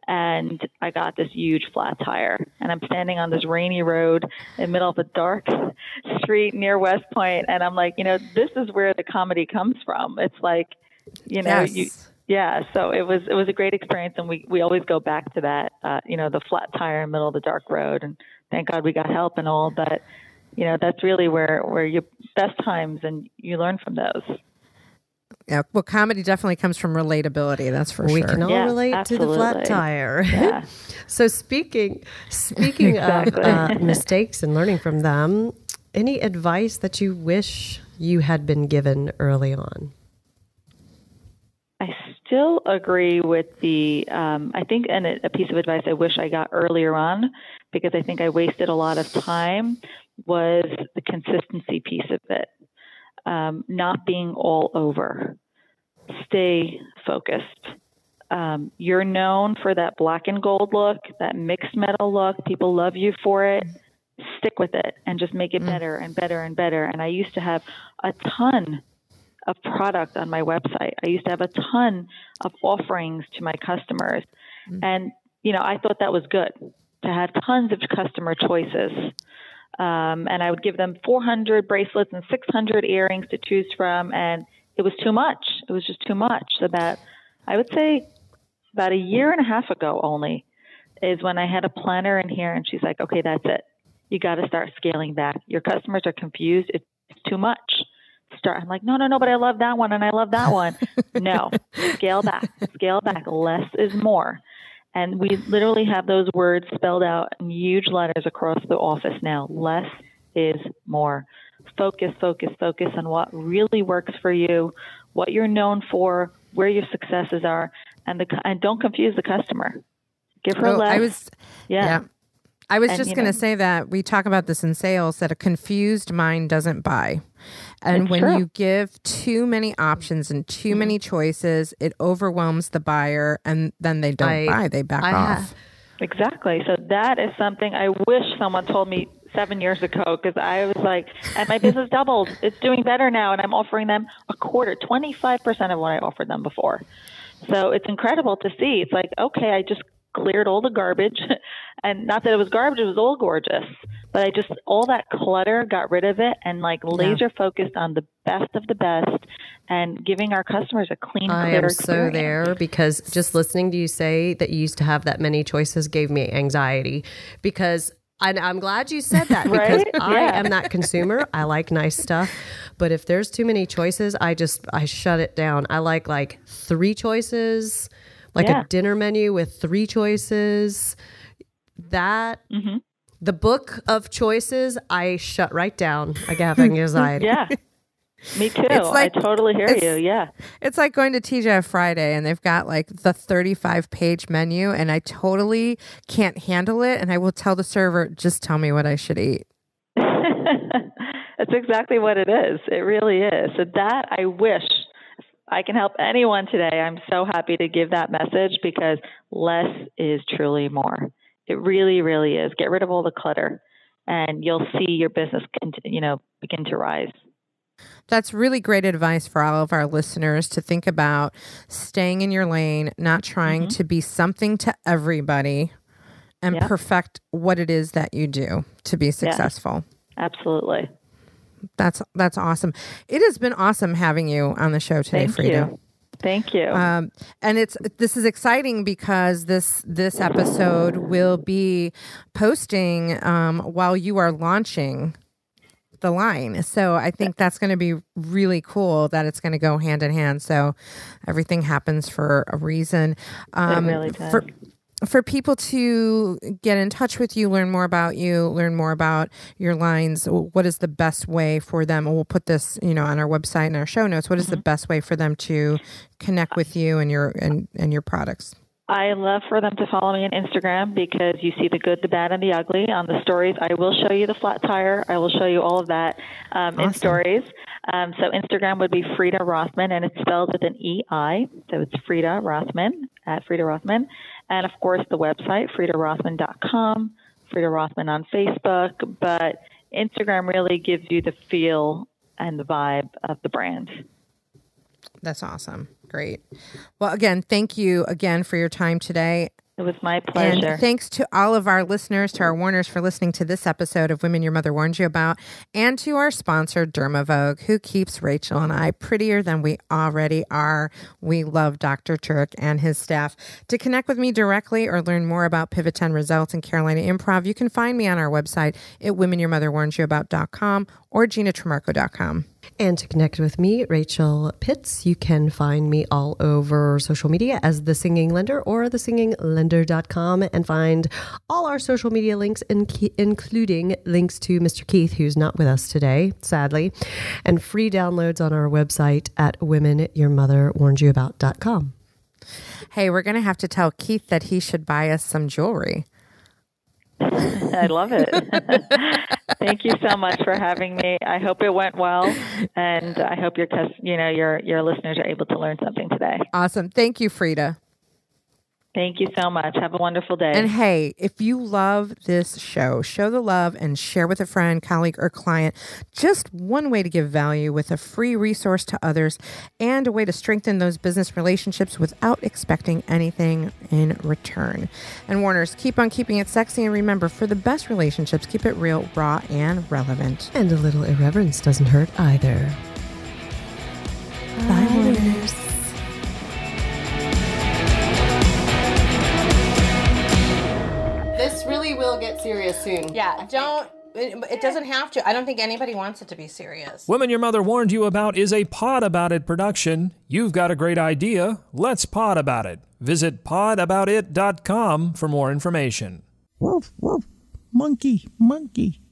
[SPEAKER 2] and I got this huge flat tire. And I'm standing on this rainy road in the middle of a dark street near West Point. And I'm like, you know, this is where the comedy comes from. It's like, you know,
[SPEAKER 3] Yes.
[SPEAKER 2] yeah, so it was a great experience, and we always go back to that, you know, the flat tire in the middle of the dark road, and thank God we got help and all, but, you know, that's really where your best times, and you learn from those.
[SPEAKER 3] Yeah, well, comedy definitely comes from relatability, that's for
[SPEAKER 4] We
[SPEAKER 3] sure.
[SPEAKER 4] can all relate
[SPEAKER 2] absolutely.
[SPEAKER 4] to the flat tire.
[SPEAKER 2] Yeah.
[SPEAKER 4] So speaking of mistakes and learning from them, any advice that you wish you had been given early on?
[SPEAKER 2] I still agree with the, I think, and a piece of advice I wish I got earlier on, because I think I wasted a lot of time, was the consistency piece of it. Not being all over. Stay focused. You're known for that black and gold look, that mixed metal look. People love you for it. Stick with it and just make it better and better and better. And I used to have a ton of product on my website. I used to have a ton of offerings to my customers. And, you know, I thought that was good to have tons of customer choices. And I would give them 400 bracelets and 600 earrings to choose from. And it was too much. It was just too much. So I would say about a year and a half ago only is when I had a planner in here, and she's like, okay, that's it. You got to start scaling back. Your customers are confused. It's too much. I'm like, no, but I love that one and I love that one. No, scale back. Less is more. And we literally have those words spelled out in huge letters across the office now. Less is more. Focus on what really works for you, what you're known for, where your successes are, and don't confuse the customer. Give her less.
[SPEAKER 3] I was just going to say that we talk about this in sales, that a confused mind doesn't buy. And when you give too many options and too many choices, it overwhelms the buyer, and then they don't buy. They back off.
[SPEAKER 2] Exactly. So that is something I wish someone told me 7 years ago, because I was like, and my business doubled. It's doing better now, and I'm offering them a quarter, 25% of what I offered them before. So it's incredible to see. It's like, okay, I just cleared all the garbage, and not that it was garbage, it was all gorgeous, but all that clutter, got rid of it, and like laser focused on the best of the best and giving our customers a clean, clear experience.
[SPEAKER 4] So there, because just listening to you say that you used to have that many choices gave me anxiety, because I'm glad you said that, because I am that consumer. I like nice stuff, but if there's too many choices, I shut it down. I like 3 choices, like a dinner menu with 3 choices. That the book of choices, I shut right down. I have anxiety.
[SPEAKER 2] Yeah, me too. I totally hear you. Yeah,
[SPEAKER 3] it's like going to TGI Friday, and they've got like the 35-page menu, and I totally can't handle it. And I will tell the server, just tell me what I should eat.
[SPEAKER 2] That's exactly what it is. It really is. So that, I wish I can help anyone today. I'm so happy to give that message, because less is truly more. It really, really is. Get rid of all the clutter, and you'll see your business begin to rise.
[SPEAKER 3] That's really great advice for all of our listeners to think about staying in your lane, not trying to be something to everybody, and perfect what it is that you do to be successful.
[SPEAKER 2] Absolutely.
[SPEAKER 3] That's awesome. It has been awesome having you on the show today, Freida.
[SPEAKER 2] Thank you.
[SPEAKER 3] And this is exciting because this episode will be posting while you are launching the line. So I think that's going to be really cool that it's going to go hand in hand. So everything happens for a reason.
[SPEAKER 2] It really does.
[SPEAKER 3] For people to get in touch with you, learn more about you, learn more about your lines, what is the best way for them? We'll put this, on our website and our show notes. What is the best way for them to connect with you and your products?
[SPEAKER 2] I love for them to follow me on Instagram because you see the good, the bad, and the ugly on the stories. I will show you the flat tire. I will show you all of that in stories. So Instagram would be Freida Rothman, and it's spelled with an E-I. So it's Freida Rothman, at Freida Rothman. And, of course, the website, FreidaRothman.com, Freida Rothman on Facebook. But Instagram really gives you the feel and the vibe of the brand.
[SPEAKER 3] That's awesome. Great. Well, again, thank you again for your time today.
[SPEAKER 2] It was my pleasure.
[SPEAKER 3] And thanks to all of our listeners, to our Warners, for listening to this episode of Women Your Mother Warned You About, and to our sponsor, DermaVogue, who keeps Rachel and I prettier than we already are. We love Dr. Turk and his staff. To connect with me directly or learn more about Pivot10 Results and Carolina Improv, you can find me on our website at womenyourmotherwarnsyouabout.com or ginatrimarco.com.
[SPEAKER 4] And to connect with me, Rachel Pitts, you can find me all over social media as The Singing Lender or thesinginglender.com, and find all our social media links, including links to Mr. Keith, who's not with us today, sadly, and free downloads on our website at womenyourmotherwarnedyouabout.com.
[SPEAKER 3] Hey, we're going to have to tell Keith that he should buy us some jewelry.
[SPEAKER 2] I love it. Thank you so much for having me. I hope it went well, and I hope your listeners are able to learn something today.
[SPEAKER 3] Awesome. Thank you, Freida.
[SPEAKER 2] Thank you so much. Have a wonderful day.
[SPEAKER 3] And hey, if you love this show, show the love and share with a friend, colleague, or client. Just one way to give value with a free resource to others and a way to strengthen those business relationships without expecting anything in return. And Warners, keep on keeping it sexy, and remember, for the best relationships, keep it real, raw, and relevant.
[SPEAKER 4] And a little irreverence doesn't hurt either.
[SPEAKER 3] Bye, Warners.
[SPEAKER 4] This really will get serious soon.
[SPEAKER 3] Yeah, it doesn't have to. I don't think anybody wants it to be serious.
[SPEAKER 5] Women Your Mother Warned You About is a Pod About It production. You've got a great idea. Let's pod about it. Visit podaboutit.com for more information.
[SPEAKER 6] Woof, woof. Monkey, monkey.